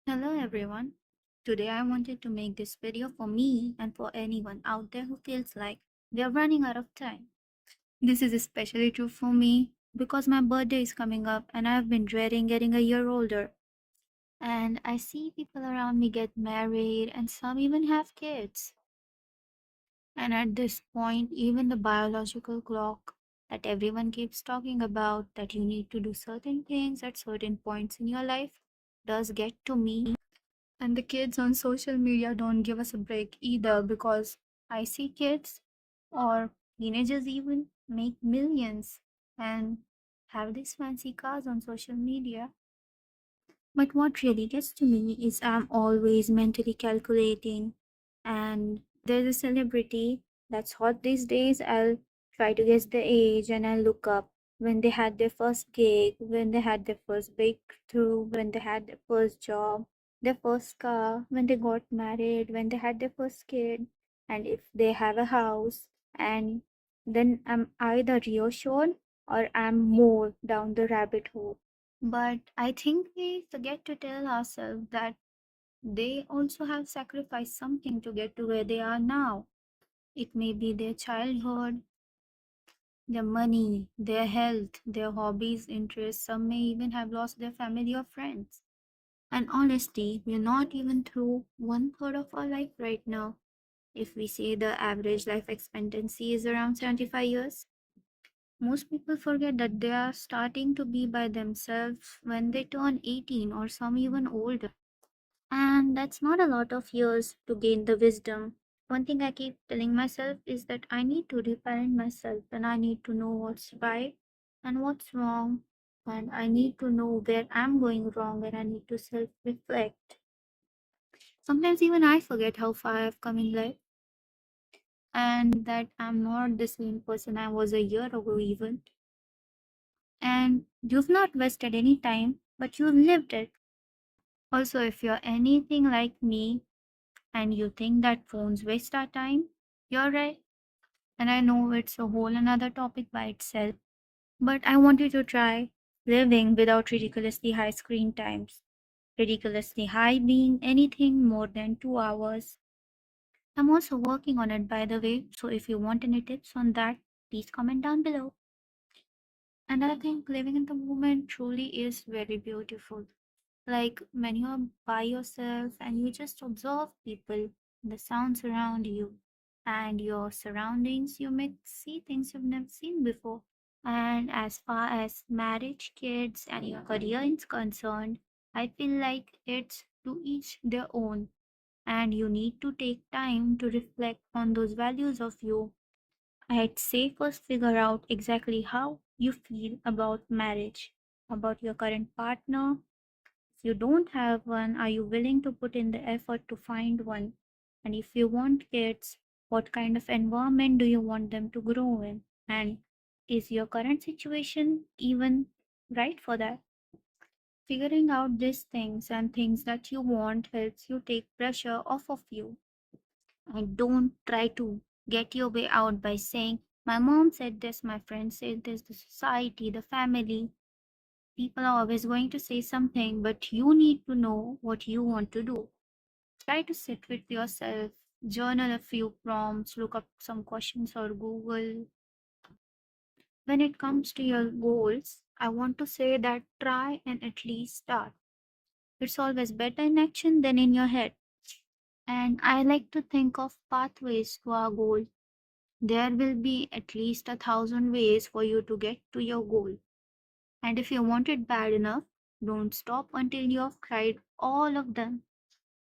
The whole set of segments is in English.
Hello everyone. Today I wanted to make this video for me and for anyone out there who feels like they are running out of time. This is especially true for me because my birthday is coming up and I have been dreading getting a year older. And I see people around me get married and some even have kids. And at this point, even the biological clock that everyone keeps talking about, that you need to do certain things at certain points in your life, does get to me. And the kids on social media don't give us a break either because I see kids or teenagers even make millions and have these fancy cars on social media. But what really gets to me is I'm always mentally calculating, and there's a celebrity that's hot these days. I'll try to guess the age and I'll look up when they had their first gig, when they had their first breakthrough, when they had their first job, their first car, when they got married, when they had their first kid, and if they have a house. And then I'm either reassured or I'm more down the rabbit hole. But I think we forget to tell ourselves that they also have sacrificed something to get to where they are now. It may be their childhood, their money, their health, their hobbies, interests. Some may even have lost their family or friends. And honestly, we're not even through one third of our life right now. If we say the average life expectancy is around 75 years, most people forget that they are starting to be by themselves when they turn 18 or some even older. And that's not a lot of years to gain the wisdom. One thing I keep telling myself is that I need to reparent myself and I need to know what's right and what's wrong. And I need to know where I'm going wrong and I need to self reflect. Sometimes even I forget how far I've come in life and that I'm not the same person I was a year ago, even. And you've not wasted any time, but you've lived it. Also, if you're anything like me, and you think that phones waste our time, you're right. And I know it's a whole another topic by itself, but I want you to try living without ridiculously high screen times. Ridiculously high being anything more than 2 hours. I'm also working on it, by the way, so if you want any tips on that, please comment down below. And I think living in the moment truly is very beautiful. Like when you're by yourself and you just observe people, the sounds around you, and your surroundings, you may see things you've never seen before. And as far as marriage, kids, and your career is concerned, I feel like it's to each their own, and you need to take time to reflect on those values of you. I'd say first figure out exactly how you feel about marriage, about your current partner. If you don't have one, are you willing to put in the effort to find one? And if you want kids, what kind of environment do you want them to grow in? And is your current situation even right for that? Figuring out these things and things that you want helps you take pressure off of you. And don't try to get your way out by saying, my mom said this, my friend said this, the society, the family. People are always going to say something, but you need to know what you want to do. Try to sit with yourself, journal a few prompts, look up some questions or Google. When it comes to your goals, I want to say that try and at least start. It's always better in action than in your head. And I like to think of pathways to our goal. There will be at least 1,000 ways for you to get to your goal. And if you want it bad enough, don't stop until you have tried all of them.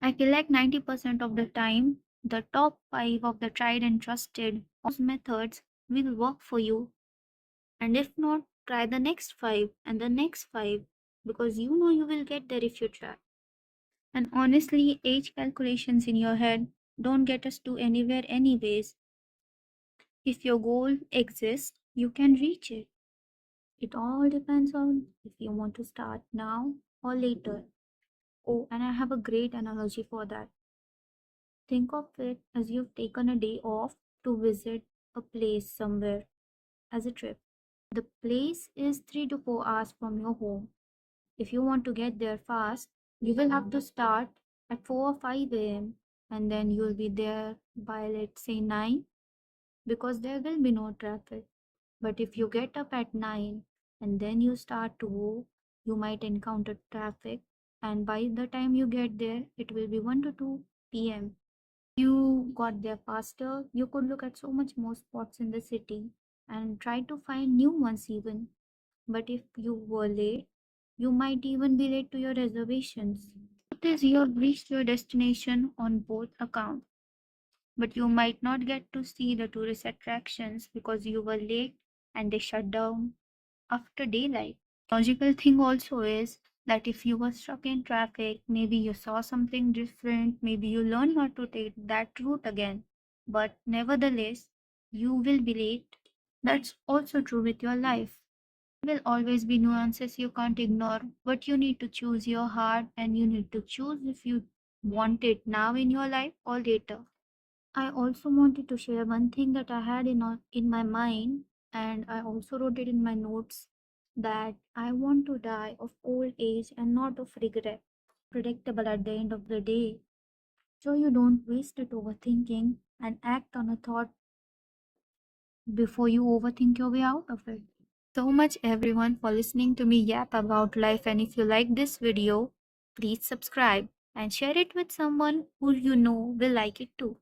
I feel like 90% of the time, the top 5 of the tried and trusted methods will work for you. And if not, try the next 5 and the next 5 because you know you will get there if you try. And honestly, age calculations in your head don't get us to anywhere, anyways. If your goal exists, you can reach it. It all depends on if you want to start now or later. Oh, and I have a great analogy for that. Think of it as you've taken a day off to visit a place somewhere as a trip. The place is 3 to 4 hours from your home. If you want to get there fast, you will have to start at 4 or 5 a.m. and then you'll be there by, let's say, 9, because there will be no traffic. But if you get up at 9 and then you start to go, you might encounter traffic, and by the time you get there, it will be 1 to 2 p.m. You got there faster, you could look at so much more spots in the city and try to find new ones even. But if you were late, you might even be late to your reservations. It is you have reached your destination on both accounts, but you might not get to see the tourist attractions because you were late and they shut down after daylight. Logical thing also is that if you were stuck in traffic, maybe you saw something different, maybe you learned not to take that route again, but nevertheless, you will be late. That's also true with your life. There will always be nuances you can't ignore, but you need to choose your heart and you need to choose if you want it now in your life or later. I also wanted to share one thing that I had in my mind, and I also wrote it in my notes, that I want to die of old age and not of regret. Predictable at the end of the day, so you don't waste it overthinking and act on a thought before you overthink your way out of it. So much everyone for listening to me yap about life, and if you like this video, please subscribe and share it with someone who you know will like it too.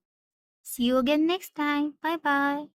See you again next time. Bye bye.